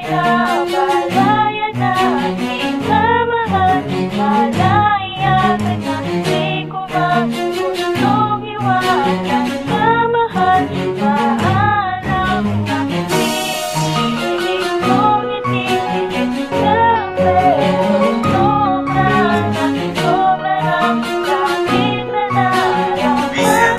Napalaya na kita mahal, malaya ka na, di ko man gustong iwanan ka mahal. Paalam na pipilit kong itigil ka, pero sobra ng sakit na nararamdaman.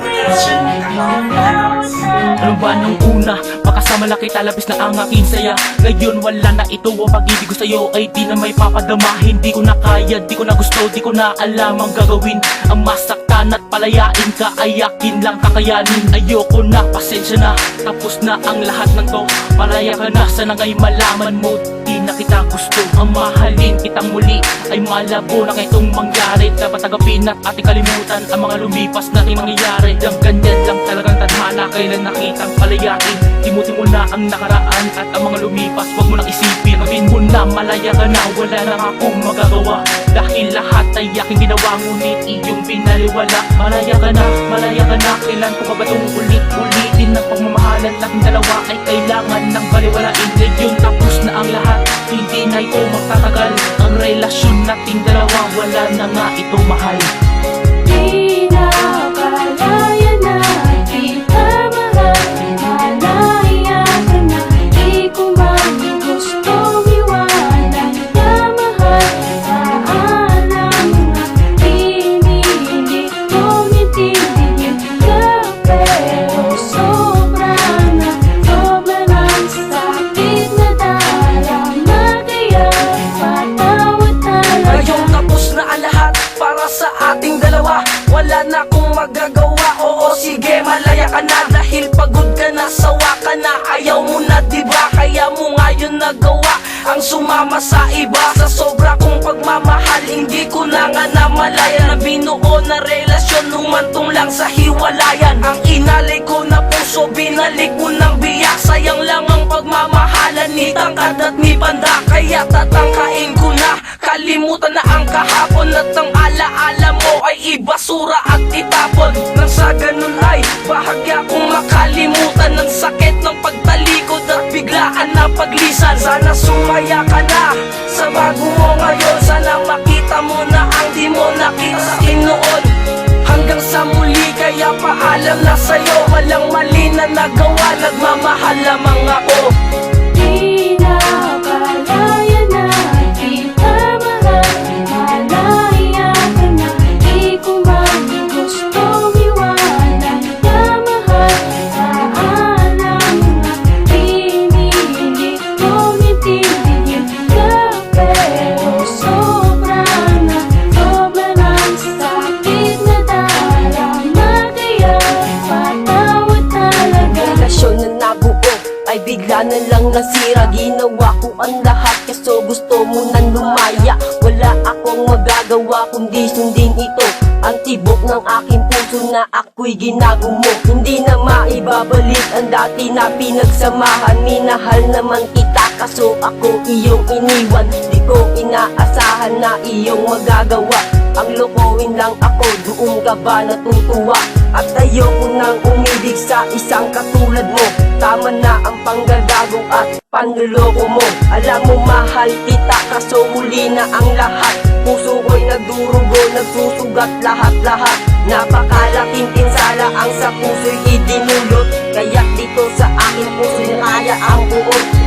Ano ba nung una? Makasama lang kita, labis na ang aking saya. Ngayon wala na ito, ang pag-ibig ko sa'yo ay di na may papadama. Hindi ko na kaya, di ko na gusto, di ko na alam ang gagawin. Ang masaktan at palayain ka ay akin lang kakayanin. Ayoko na, pasensya na, tapos na ang lahat ng to. Malaya ka na, sana nga'y malaman mo di na kita gusto. Ang mahalin kitang muli ay malabo na itong mangyari. Dapat tagapin at ating kalimutan ang mga lumipas nating mangyayari. Ang ganyan lang talagang tadhana, kailan nakitang palayain. Imutin mo na ang nakaraan at ang mga lumipas, huwag mo nang isipin. Magin mo na, malaya ka na, wala na akong magagawa. Dahil lahat ay aking ginawa, ngunit iyong pinaliwala. Malaya ka na, kailan ko pa ba itong ulit-ulitin? Ang pagmamahalan nating dalawa ay kailangan ng baliwalain. Ngayon tapos na ang lahat, hindi na ito magtatagal. Ang relasyon nating dalawa, wala na nga ito mahal. Di na palaya na kita mahal, malaya ka na, di ko man gustong iwanan ka mahal. Paalam na pinilit kong itigil ka, pero sobra ng sakit na darama. Kaya patawad talaga. Ngayong tapos na ang lahat para sa ating dalawa, wala na akong magagawa. Oo sige, malaya ka na, dahil pagod ka na, sawa ka na. Ayaw mo na diba, kaya mo ngayon nagawa ang sumama sa iba. Sa sobra kong pagmamahal, hindi ko na nga namalaya na binuo na relasyon, humantong lang sa hiwalayan. Ang inalay ko na puso, binalik mo ng biyak. Sayang lang ang pagmamahalan ni tangkad at ni banda, kaya tatangkain ko na. Kalimutan na ang kahapon at ang alaala mo ay ibasura at itapon. Nang sa ganun ay bahagya kong makalimutan ang sakit ng pagtalikod at biglaan na paglisan. Sana sumaya ka na sa bago mo ngayon, sana makita mo na ang di mo nakita sa akin noon. Hanggang sa muli, kaya paalam na sa'yo, walang mali na nagawa, nagmamahal lamang ako. Di na palaya na kita mahal, malaya ka na, di ko man gustong iwanan ka mahal. Paalam na pinilit kong itigil ka, pero sobra ng sakit na darama. Kaya patawad talaga. Relasyon na nabuo ay bigla na lang nasira. Ginawa ko ang lahat kaso gusto mo nang lumaya. Wala akong magagawa kundi sundin ito, ang tibok ng aking puso na ako'y ginagumo. Hindi na maibabalik ang dati na pinagsamahan. Minahal naman kita kaso ako iyong iniwan. Di ko inaasahan na iyong magagawa ang lokohin lang ako, doon ka ba natutuwa? At ayoko nang umibig sa isang katulad mo. Tama na ang panggagago at panluloko mo. Alam mo mahal kita kaso huli na ang lahat. Puso ko'y nagdurugo, nagsusugat lahat-lahat. Napakalaking pinsala ang sa puso'y idinulot, kaya dito sa aking puso'y kaya ang buod.